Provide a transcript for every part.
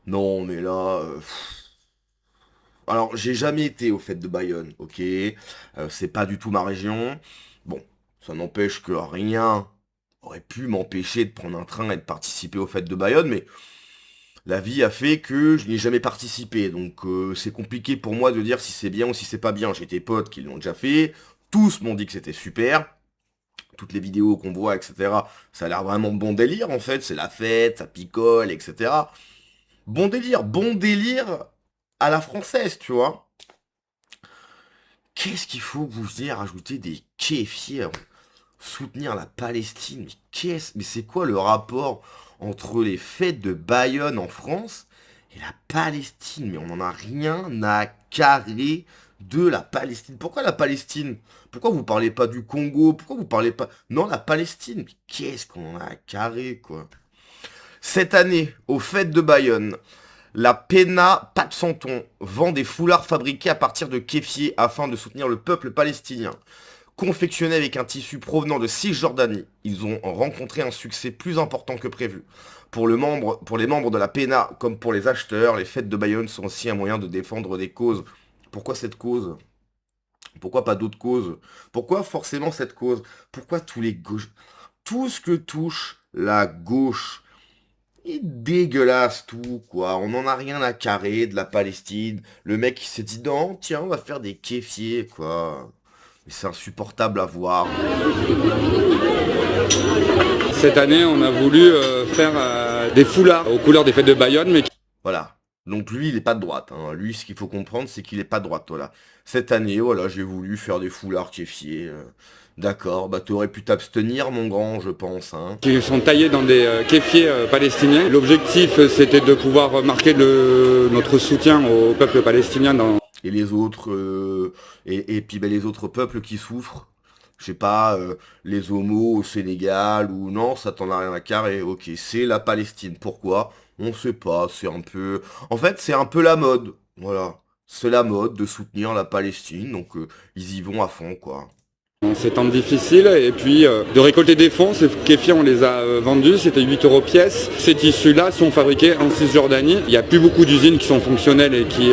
Non, mais là, alors j'ai jamais été aux fêtes de Bayonne, ok? C'est pas du tout ma région. Bon, ça n'empêche que rien aurait pu m'empêcher de prendre un train et de participer aux fêtes de Bayonne, mais la vie a fait que je n'y ai jamais participé, donc c'est compliqué pour moi de dire si c'est bien ou si c'est pas bien. J'ai des potes qui l'ont déjà fait, tous m'ont dit que c'était super. Toutes les vidéos qu'on voit, etc. Ça a l'air vraiment bon délire en fait, c'est la fête, ça picole, etc. Bon délire à la française, tu vois. Qu'est-ce qu'il faut que vous disiez rajouter des kéfiers, soutenir la Palestine? Mais c'est quoi le rapport entre les fêtes de Bayonne en France et la Palestine? Mais on n'en a rien à carrer de la Palestine. Pourquoi la Palestine? Pourquoi vous parlez pas du Congo? Pourquoi vous parlez pas... Non, la Palestine. Mais qu'est-ce qu'on en a à carrer, quoi? Cette année, aux fêtes de Bayonne, la Pena Patsanton vend des foulards fabriqués à partir de kéfier afin de soutenir le peuple palestinien. Confectionnés avec un tissu provenant de Cisjordanie, ils ont rencontré un succès plus important que prévu. Pour les membres de la PENA, comme pour les acheteurs, les fêtes de Bayonne sont aussi un moyen de défendre des causes. Pourquoi cette cause? Pourquoi pas d'autres causes? Pourquoi forcément cette cause? Pourquoi tous les gauches... Tout ce que touche la gauche est dégueulasse tout, quoi. On n'en a rien à carrer de la Palestine. Le mec il s'est dit non, tiens, on va faire des kéfiers, quoi. Mais c'est insupportable à voir. Cette année, on a voulu faire des foulards aux couleurs des fêtes de Bayonne, mais Voilà. Donc lui, il est pas de droite, hein. Lui, ce qu'il faut comprendre, c'est qu'il est pas de droite, voilà. Cette année, voilà, j'ai voulu faire des foulards kéfiés. D'accord, bah t'aurais pu t'abstenir, mon grand, je pense, hein. qui sont taillés dans des kéfiers palestiniens. L'objectif, c'était de pouvoir marquer notre soutien au peuple palestinien dans... Et les autres, et puis ben, les autres peuples qui souffrent. Je sais pas, les homos au Sénégal, ou non, ça t'en a rien à carrer. Ok, c'est la Palestine. Pourquoi? On sait pas, c'est un peu... En fait, c'est un peu la mode. Voilà. C'est la mode de soutenir la Palestine, donc ils y vont à fond, quoi. En ces temps difficiles, et puis de récolter des fonds. Ces kéfiers, on les a vendus, c'était 8 euros pièce. Ces tissus-là sont fabriqués en Cisjordanie. Il n'y a plus beaucoup d'usines qui sont fonctionnelles et qui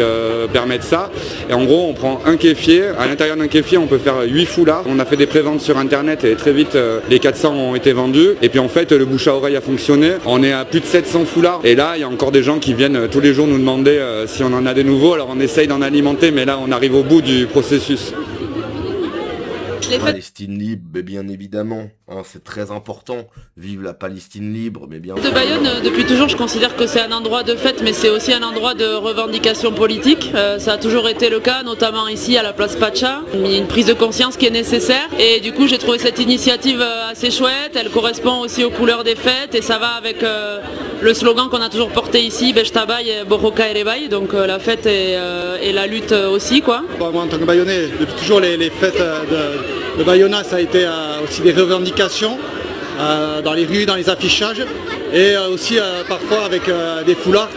permettent ça. Et en gros, on prend un kéfier. À l'intérieur d'un kéfier, on peut faire 8 foulards. On a fait des préventes sur Internet et très vite, les 400 ont été vendus. Et puis en fait, le bouche à oreille a fonctionné. On est à plus de 700 foulards. Et là, il y a encore des gens qui viennent tous les jours nous demander si on en a des nouveaux. Alors on essaye d'en alimenter, mais là, on arrive au bout du processus. Les fêtes Palestine libre, mais bien évidemment, hein, c'est très important. Vive la Palestine libre, mais bien de sûr. Bayonne, depuis toujours, je considère que c'est un endroit de fête, mais c'est aussi un endroit de revendication politique. Ça a toujours été le cas, notamment ici à la place Pacha. Il y a une prise de conscience qui est nécessaire. Et du coup, j'ai trouvé cette initiative assez chouette. Elle correspond aussi aux couleurs des fêtes et ça va avec le slogan qu'on a toujours porté ici, Bechtabaï, Boroka et Rebaï. Donc la fête et la lutte aussi, quoi. Bon, moi, en tant que Bayonnais, depuis toujours, les fêtes de Bayonne, ça a été aussi des revendications dans les rues, dans les affichages, et aussi parfois avec des foulards.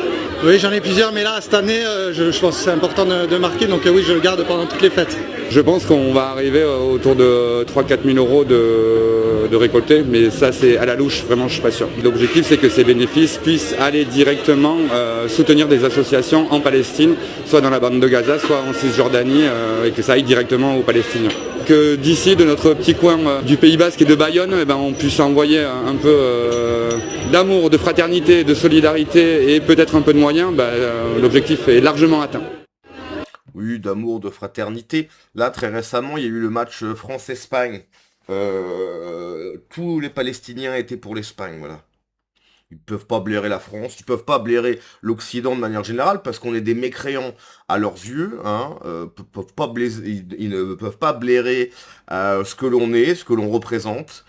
Oui, j'en ai plusieurs, mais là, cette année, je pense que c'est important de marquer, donc oui, je le garde pendant toutes les fêtes. Je pense qu'on va arriver autour de 3-4 000 euros de récoltés, mais ça c'est à la louche, vraiment je suis pas sûr. L'objectif c'est que ces bénéfices puissent aller directement soutenir des associations en Palestine, soit dans la bande de Gaza, soit en Cisjordanie, et que ça aille directement aux Palestiniens. Que d'ici, de notre petit coin du Pays Basque et de Bayonne, eh ben, on puisse envoyer un peu d'amour, de fraternité, de solidarité et peut-être un peu de moyens, l'objectif est largement atteint. Oui, d'amour, de fraternité. Là, très récemment, il y a eu le match France-Espagne. Tous les Palestiniens étaient pour l'Espagne, voilà. Ils peuvent pas blairer la France, ils peuvent pas blairer l'Occident de manière générale parce qu'on est des mécréants à leurs yeux, hein. Peuvent pas ils ne peuvent pas blairer ce que l'on est, ce que l'on représente.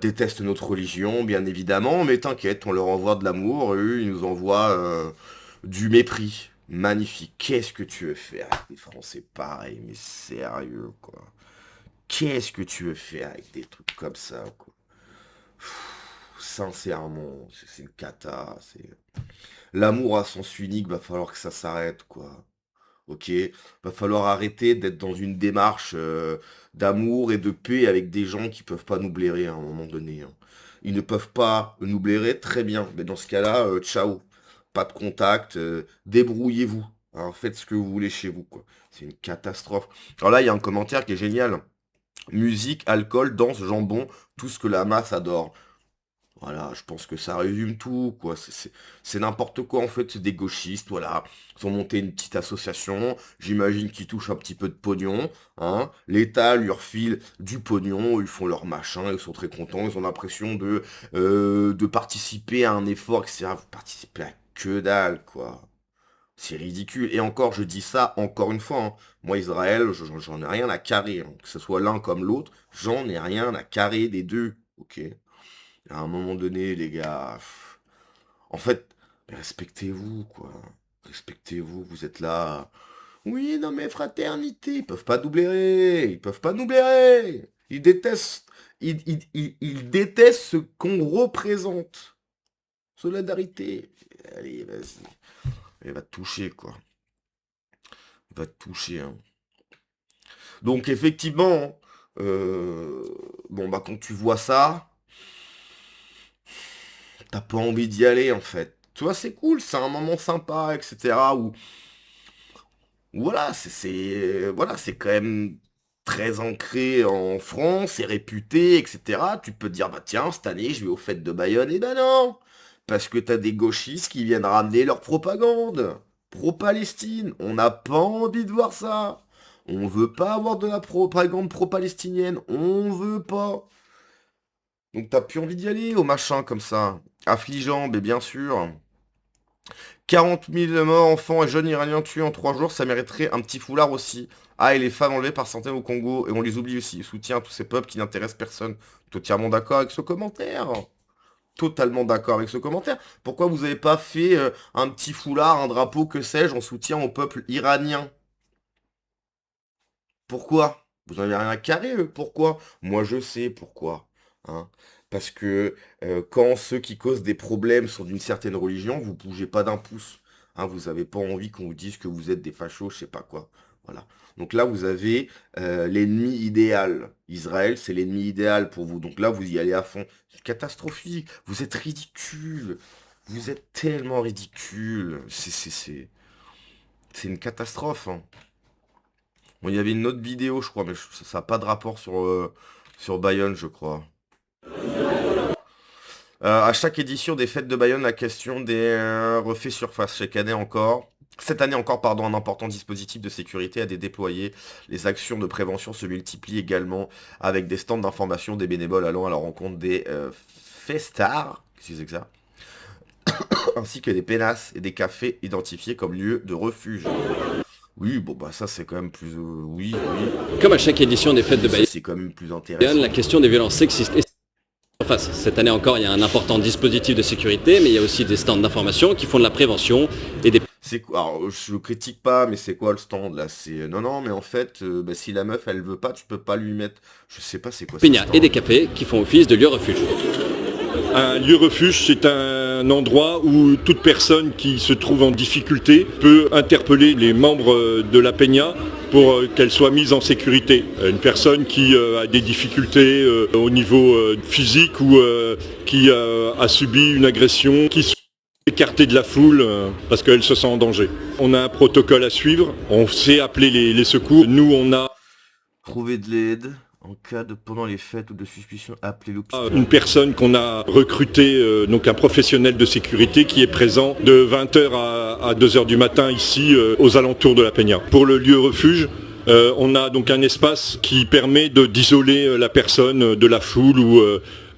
Détestent notre religion, bien évidemment, mais t'inquiète, on leur envoie de l'amour, eux, ils nous envoient du mépris. Magnifique. Qu'est-ce que tu veux faire avec des Français pareils, mais sérieux, quoi. Qu'est-ce que tu veux faire avec des trucs comme ça, quoi. Sincèrement, c'est une cata. C'est l'amour à sens unique, va falloir que ça s'arrête, quoi. Ok? Va falloir arrêter d'être dans une démarche d'amour et de paix avec des gens qui peuvent pas nous blairer à un moment donné, hein. Ils ne peuvent pas nous blairer, très bien. Mais dans ce cas-là, ciao. pas de contact, débrouillez-vous. Hein, faites ce que vous voulez chez vous, quoi. C'est une catastrophe. Alors là, il y a un commentaire qui est génial. Musique, alcool, danse, jambon, tout ce que la masse adore. Voilà, je pense que ça résume tout, quoi. C'est n'importe quoi, en fait, c'est des gauchistes, voilà. Ils ont monté une petite association, j'imagine qu'ils touchent un petit peu de pognon, hein. L'État leur refile du pognon, ils font leur machin, ils sont très contents, ils ont l'impression de participer à un effort, etc. Vous participez à que dalle, quoi. C'est ridicule. Et encore, je dis ça encore une fois, hein. Moi, Israël, j'en ai rien à carrer, hein. Que ce soit l'un comme l'autre, j'en ai rien à carrer des deux, ok? À un moment donné, les gars, en fait, respectez-vous, quoi. Respectez-vous, vous êtes là. Oui, non mais fraternité, ils peuvent pas nous blairer, ils peuvent pas nous blairer. Ils détestent ce qu'on représente. Solidarité. Allez, vas-y. Il va te toucher, quoi. Il va te toucher, hein. Donc, effectivement, bon, bah, quand tu vois ça, t'as pas envie d'y aller, en fait. Tu vois, c'est cool, c'est un moment sympa, etc. Où, voilà, voilà, c'est quand même très ancré en France, c'est réputé, etc. Tu peux te dire, bah tiens, cette année, je vais aux fêtes de Bayonne. Et ben non! Parce que t'as des gauchistes qui viennent ramener leur propagande. Pro-Palestine. On n'a pas envie de voir ça. On veut pas avoir de la propagande pro-palestinienne. On veut pas. Donc t'as plus envie d'y aller au machin comme ça. Affligeant, mais bien sûr. 40 000 morts, enfants et jeunes iraniens tués en 3 jours, ça mériterait un petit foulard aussi. Ah, et les femmes enlevées par centaines au Congo, et on les oublie aussi. Soutien à tous ces peuples qui n'intéressent personne. Totalement d'accord avec ce commentaire. Totalement d'accord avec ce commentaire. Pourquoi vous n'avez pas fait un petit foulard, un drapeau, que sais-je, en soutien au peuple iranien? Pourquoi? Vous n'en avez rien à carrer, eux. Pourquoi? Moi, je sais pourquoi. Hein. Parce que quand ceux qui causent des problèmes sont d'une certaine religion, vous bougez pas d'un pouce. Hein, vous n'avez pas envie qu'on vous dise que vous êtes des fachos, je sais pas quoi. Voilà. Donc là, vous avez l'ennemi idéal. Israël, c'est l'ennemi idéal pour vous. Donc là, vous y allez à fond. C'est catastrophique. Vous êtes ridicule. Vous êtes tellement ridicule. C'est une catastrophe. Hein. Bon, il y avait une autre vidéo, je crois, mais ça n'a pas de rapport sur Bayonne, je crois. À chaque édition des fêtes de Bayonne, la question des refait surface. Cette année encore, pardon, un important dispositif de sécurité a été déployé. Les actions de prévention se multiplient également avec des stands d'information, des bénévoles allant à la rencontre des festards, qu'est-ce que c'est que ça, ainsi que des pénasses et des cafés identifiés comme lieux de refuge. Oui, bon bah ça c'est quand même plus... oui. Comme à chaque édition des fêtes de Bayonne, c'est quand même plus intéressant. la question des violences sexistes et surface. Cette année encore, il y a un important dispositif de sécurité, mais il y a aussi des stands d'information qui font de la prévention et des... C'est quoi? Alors, je critique pas, mais c'est quoi le stand là? C'est non, mais en fait, bah, si la meuf elle veut pas, tu peux pas lui mettre. Je sais pas c'est quoi. Peña et des cafés qui font office de lieu refuge. Un lieu refuge, c'est un endroit où toute personne qui se trouve en difficulté peut interpeller les membres de la Peña pour qu'elle soit mise en sécurité. Une personne qui a des difficultés au niveau physique ou qui a subi une agression, qui soit écartée de la foule parce qu'elle se sent en danger. On a un protocole à suivre, on sait appeler les secours. Nous, on a... Trouver de l'aide. En cas de pendant les fêtes ou de suspicion, appelez l'hôpital. Une personne qu'on a recrutée, donc un professionnel de sécurité qui est présent de 20h à 2h du matin ici aux alentours de la Peña. Pour le lieu refuge, on a donc un espace qui permet d'isoler la personne de la foule ou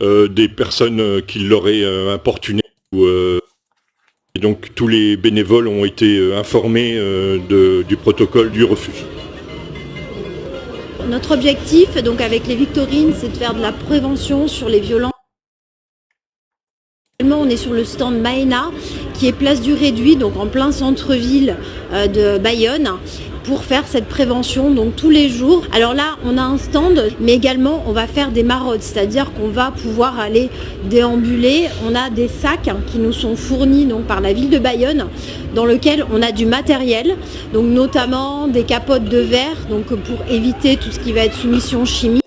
des personnes qui l'auraient importuné. Et donc tous les bénévoles ont été informés du protocole du refuge. Notre objectif, donc avec les Victorines, c'est de faire de la prévention sur les violences. On est sur le stand Maena, qui est place du Réduit, donc en plein centre-ville de Bayonne, pour faire cette prévention donc tous les jours. Alors là, on a un stand, mais également on va faire des maraudes, c'est-à-dire qu'on va pouvoir aller déambuler. On a des sacs qui nous sont fournis donc par la ville de Bayonne, dans lequel on a du matériel, donc notamment des capotes de verre, donc pour éviter tout ce qui va être soumission chimique,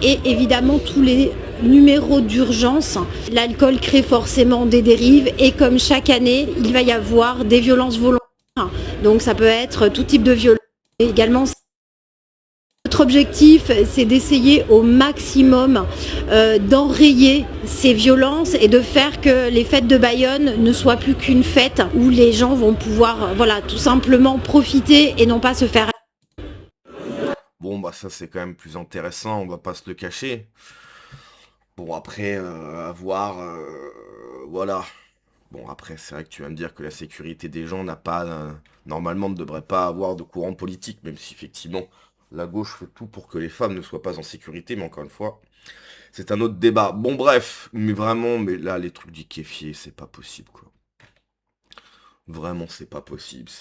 et évidemment tous les numéro d'urgence. L'alcool crée forcément des dérives et comme chaque année, il va y avoir des violences volontaires. Donc ça peut être tout type de violence. Et également, notre objectif, c'est d'essayer au maximum d'enrayer ces violences et de faire que les fêtes de Bayonne ne soient plus qu'une fête où les gens vont pouvoir tout simplement profiter et non pas se faire. Bon, bah ça c'est quand même plus intéressant, on va pas se le cacher. Bon, après, à voir, voilà. Bon, après, c'est vrai que tu vas me dire que la sécurité des gens n'a pas, normalement, ne devrait pas avoir de courant politique, même si effectivement, la gauche fait tout pour que les femmes ne soient pas en sécurité, mais encore une fois, c'est un autre débat. Bon, bref, mais vraiment, mais là, les trucs du kéfier, c'est pas possible, quoi. Vraiment, c'est pas possible,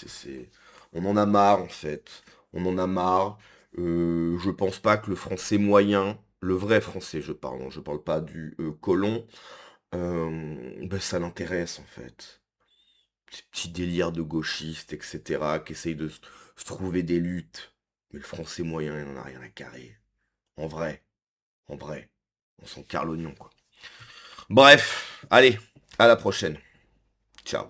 On en a marre, en fait. On en a marre. Je pense pas que le français moyen, le vrai français, je parle, hein, je parle pas du colon, ben, ça l'intéresse, en fait. Ces petits délires de gauchistes, etc., qui essayent de se trouver des luttes. Mais le français moyen, il en a rien à carrer. En vrai, en vrai, on s'en carre l'oignon, quoi. Bref, allez, à la prochaine. Ciao.